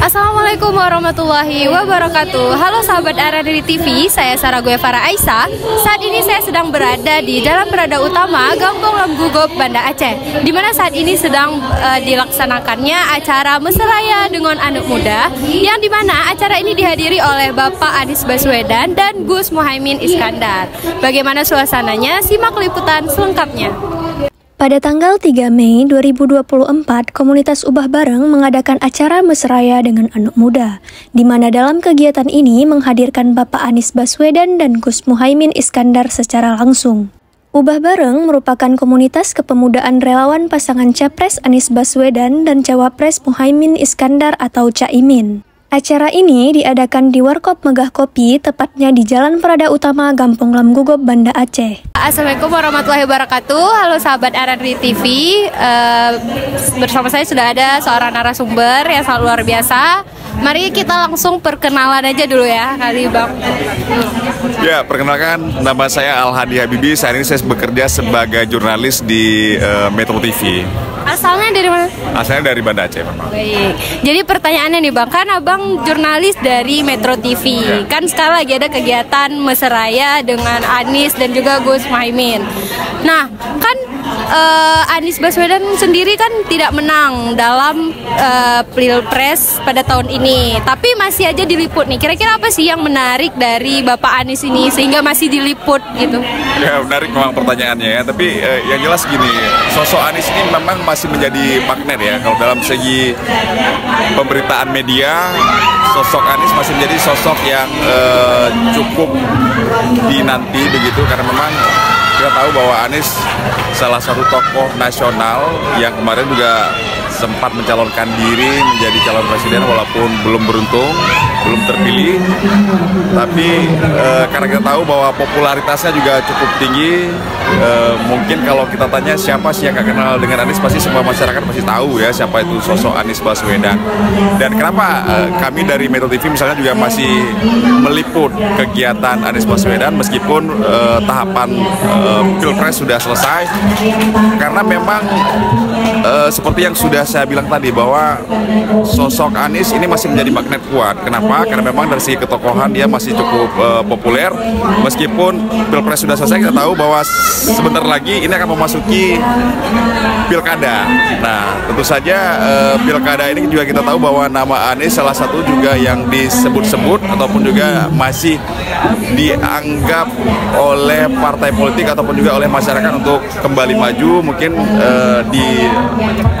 Assalamualaikum warahmatullahi wabarakatuh. Halo sahabat Araniri TV, saya Sarah Guevara Aisyah. Saat ini saya sedang berada di Jalan Perada Utama, Gampong Lemgugop, Banda Aceh, di mana saat ini sedang dilaksanakannya acara Mesraya dengan Anak Muda, yang dimana acara ini dihadiri oleh Bapak Anies Baswedan dan Gus Muhaimin Iskandar. Bagaimana suasananya? Simak liputan selengkapnya. Pada tanggal 3 Mei 2024, komunitas Ubah Bareng mengadakan acara Mesraya dengan Anak Muda, di mana dalam kegiatan ini menghadirkan Bapak Anies Baswedan dan Gus Muhaimin Iskandar secara langsung. Ubah Bareng merupakan komunitas kepemudaan relawan pasangan Capres Anies Baswedan dan Cawapres Muhaimin Iskandar atau Caimin. Acara ini diadakan di Warkop Megah Kopi, tepatnya di Jalan Perada Utama, Gampong Lemgugop, Banda Aceh. Assalamualaikum warahmatullahi wabarakatuh. Halo sahabat Araniri TV. Bersama saya sudah ada seorang narasumber yang sangat luar biasa. Mari kita langsung perkenalan aja dulu ya, kali Bang. Ya, perkenalkan, nama saya Al-Hadi Habibi. Saat ini saya bekerja sebagai jurnalis di Metro TV. Asalnya dari mana? Asalnya dari Banda Aceh memang. Baik. Jadi pertanyaannya nih Bang, kan Abang jurnalis dari Metro TV. Ya. Kan sekarang lagi ada kegiatan Mesraya dengan Anies dan juga Gus Muhaimin. Nah, kan Anies Baswedan sendiri kan tidak menang dalam Pilpres pada tahun ini, tapi masih aja diliput nih. Kira-kira apa sih yang menarik dari Bapak Anies ini sehingga masih diliput gitu? Ya, menarik memang pertanyaannya ya. Tapi yang jelas gini, sosok Anies ini memang masih menjadi magnet ya. Kalau dalam segi pemberitaan media, sosok Anies masih menjadi sosok yang cukup dinanti begitu, karena memang kita tahu bahwa Anies salah satu tokoh nasional yang kemarin juga sempat mencalonkan diri menjadi calon presiden walaupun belum beruntung, belum terpilih. Tapi karena kita tahu bahwa popularitasnya juga cukup tinggi, mungkin kalau kita tanya siapa sih yang gak kenal dengan Anies, pasti semua masyarakat pasti tahu ya siapa itu sosok Anies Baswedan. Dan kenapa kami dari Metro TV misalnya juga masih meliput kegiatan Anies Baswedan meskipun tahapan Pilpres sudah selesai, karena memang seperti yang sudah saya bilang tadi bahwa sosok Anies ini masih menjadi magnet kuat. Kenapa? Karena memang dari segi ketokohan dia masih cukup populer. Meskipun Pilpres sudah selesai, kita tahu bahwa sebentar lagi ini akan memasuki Pilkada. Nah, tentu saja Pilkada ini juga kita tahu bahwa nama Anies salah satu juga yang disebut-sebut ataupun juga masih dianggap oleh partai politik ataupun juga oleh masyarakat untuk kembali maju mungkin di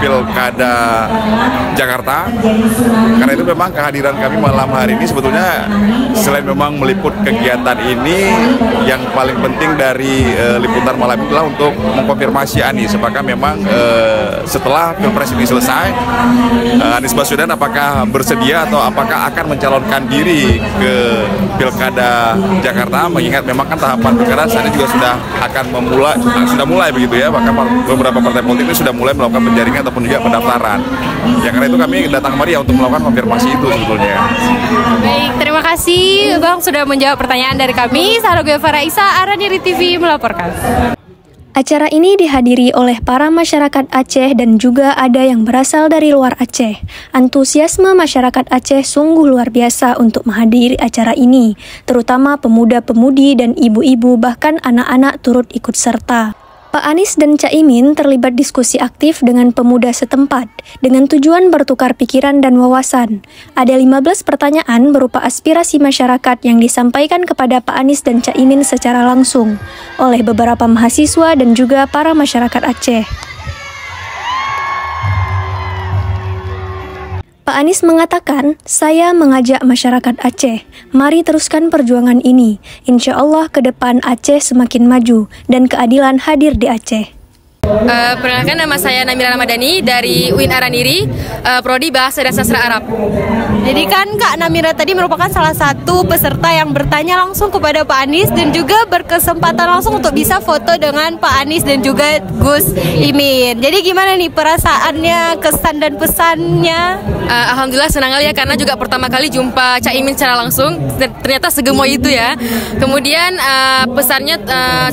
Pilkada Jakarta. Karena itu memang kehadiran kami malam hari ini sebetulnya selain memang meliput kegiatan ini, yang paling penting dari liputan malam itulah untuk mengkonfirmasi Anies apakah memang setelah Pilpres ini selesai, Anies Baswedan apakah bersedia atau apakah akan mencalonkan diri ke Pilkada Jakarta, mengingat memang kan tahapan pilkada saat ini juga sudah mulai begitu ya, bahkan beberapa partai politik ini sudah mulai melakukan penjaringan ataupun juga pendaftaran. Ya, karena itu kami datang kemari ya untuk melakukan konfirmasi itu sebetulnya. Baik, terima kasih Bang sudah menjawab pertanyaan dari kami. Sarah Guevara Aisyah, Araniri TV melaporkan. Acara ini dihadiri oleh para masyarakat Aceh dan juga ada yang berasal dari luar Aceh. Antusiasme masyarakat Aceh sungguh luar biasa untuk menghadiri acara ini, terutama pemuda-pemudi dan ibu-ibu bahkan anak-anak turut ikut serta. Pak Anies dan Caimin terlibat diskusi aktif dengan pemuda setempat dengan tujuan bertukar pikiran dan wawasan. Ada 15 pertanyaan berupa aspirasi masyarakat yang disampaikan kepada Pak Anies dan Caimin secara langsung oleh beberapa mahasiswa dan juga para masyarakat Aceh. Pak Anies mengatakan, saya mengajak masyarakat Aceh, mari teruskan perjuangan ini. Insya Allah ke depan Aceh semakin maju dan keadilan hadir di Aceh. Perkenalkan, nama saya Namira Ramadhani dari UIN Araniri, Prodi Bahasa dan Sastra Arab. Jadi kan Kak Namira tadi merupakan salah satu peserta yang bertanya langsung kepada Pak Anies dan juga berkesempatan langsung untuk bisa foto dengan Pak Anies dan juga Gus Imin. Jadi gimana nih perasaannya, kesan dan pesannya? Alhamdulillah senang kali ya, karena juga pertama kali jumpa Caimin secara langsung, ternyata segemoy itu ya. Kemudian pesannya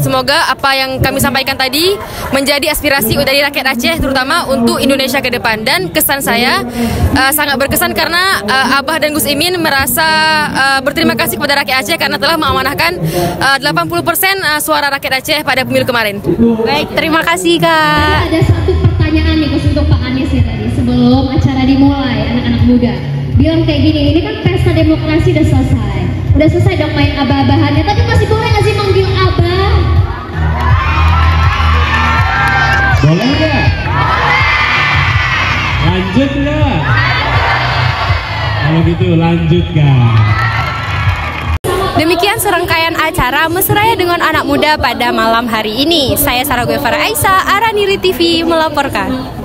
semoga apa yang kami sampaikan tadi menjadi aspirasi dari rakyat Aceh, terutama untuk Indonesia ke depan. Dan kesan saya sangat berkesan karena Abah dan Gus Imin merasa berterima kasih kepada rakyat Aceh karena telah mengamanahkan 80% suara rakyat Aceh pada pemilu kemarin. Baik, terima kasih Kak. Ada satu pertanyaan nih khusus untuk Pak Anies ya tadi sebelum acara dimulai, anak-anak muda bilang kayak gini, ini kan pesta demokrasi udah selesai dong main abah-abahannya, tapi masih boleh nggak sih manggil abah? Boleh nggak? Lanjut nggak? Kalau gitu lanjut guys. Demikian serangkaian acara Mesraya dengan anak muda pada malam hari ini. Saya Sarah Guevara Aisyah, Araniri TV melaporkan.